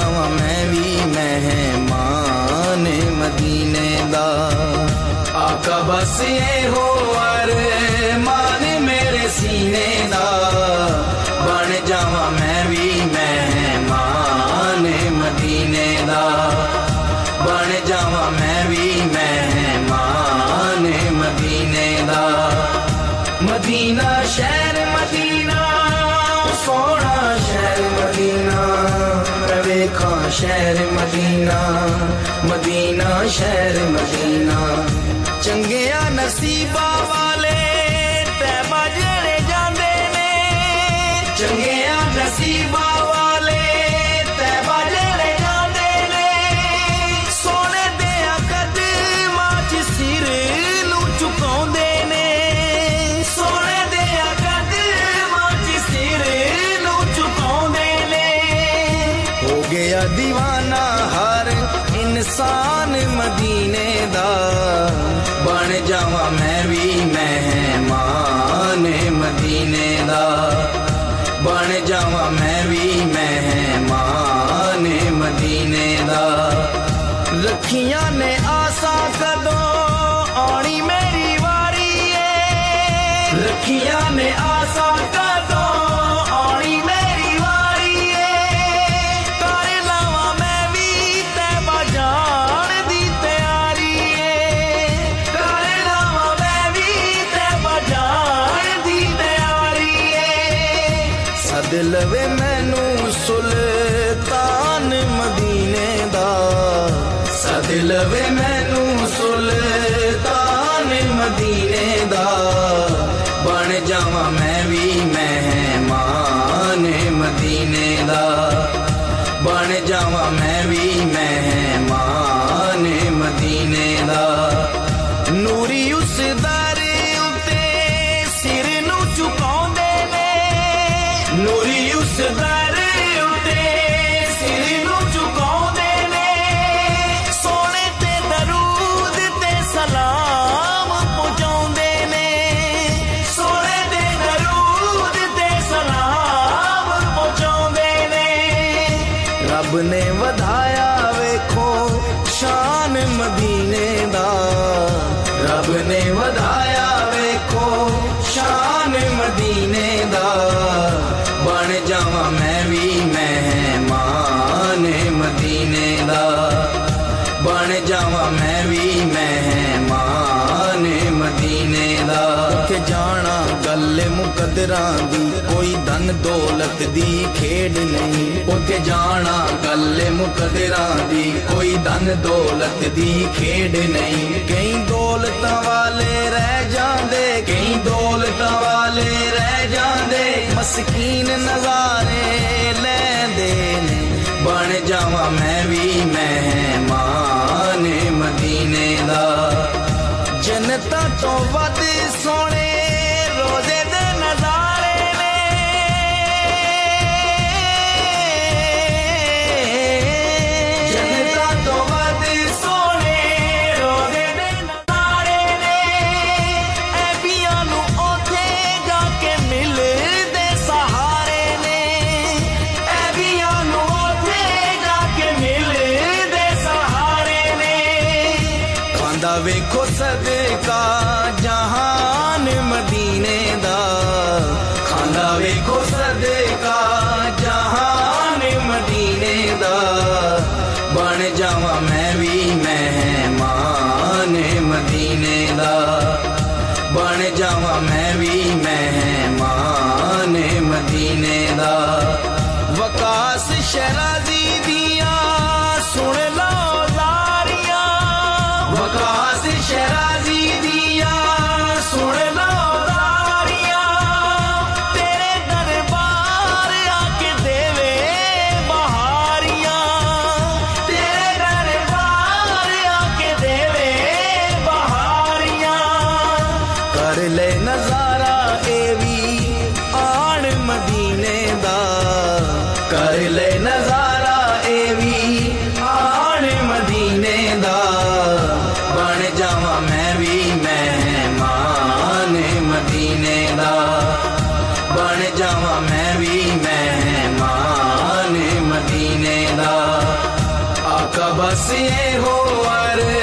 जावां मैं भी मेहमान मदीने दा। आका बस ये हो अरमान मेरे सीने दा, बन जावां मैं भी मेहमान मदीने दा, बन जावां मैं भी मेहमान मदीने दा। मदीना शहर मदीना सोना शहर मदीना, वेखा शहर मदीना, मदीना शहर मदीना। चंगिया नसीबा वाले तैबा जेड़े जांदे ने, चंगिया नसीबा वाले तैबा जेड़े जांदे ने, सोने दिया कदमां च सिर नूं झुकाउंदे ने, सोने दिया कदमां च सिर नूं झुकाउंदे ने। हो गया दीवाना हर इंसान मदीने दा, बन जावां मैं भी मेहमान मदीने दा, बन जावां मैं भी मेहमान मदीने दा। रखियां ने आसा कदों आनी मेरी वारी है, रखियां ने आसा कदों आनी मेरी वारी है, कर लावां मैं भी तैबा जान दी तैयारी है, कर लावां मैं भी तैबा जान दी तैयारी है। सद लवे मैनू सुल्तान मदीने दा, सद लवे मैनू सुल्तान मदीने दा, बन जावां मैं भी मेहमान मदीने दा, बन जावां मैं भी मेहमान मदीने दा। नूरी उस दर उते सिर नूं झुकाउंदे ने, नूरी उस दर उते सिर नूं झुकाउंदे ने, सोने ते दरूद ते सलाम पहुंचाउंदे ने, सोने ते दरूद ते सलाम पहुंचाउंदे ने। रब ने वधाया वेखो शान मदीने दा, रब ने वधाया वेखो शान मदीने दा, बन जावां मैं भी मेहमान मदीने दा, बन जावां मैं भी मेहमान मदीने दा। कि जाना गल मुकदरां दी कोई धन दौलत दी खेड नहीं, उत्थे जाना गल मुकदरां दी कोई धन दौलत दी खेड नहीं। कई दौलत वाले रह जांदे, कई दौलत वाले रह जांदे, मस्कीन नजारे लैंदे ने, बन जावां मैं भी मेहमान मदीने दा। जन्नतां तो वध सोने रोजे दे नजारे ने, जन्नतां तो वध सोने रोजे दे नजारे ने, ऐबियां नूं ओथे जाके मिलदे सहारे ने, ऐबियां नूं ओथे जाके मिलदे सहारे ने। खांदा वेखो सदका जहान मदीने दा, खांदा वेखो सदका जहान मदीने दा, बन जावां मैं भी मेहमान मदीने दा, बन जावां मैं भी मेहमान मदीने दा। वकास शराजी दिया सुन लो जारियां, वकास शराजी दिया सुन लो जारियां, तेरे दरबार आके देवे बहारियां, तेरे दरबार आके देवे बहारियां। कर ले नजारा ए भी आन मदीने दा, कर ले नजारा ए भी आन मदीने दा, बन जावां मैं भी मेहमान मदीने दा, बन जावां मैं भी मेहमान मदीने दा। बस ये हो अरमान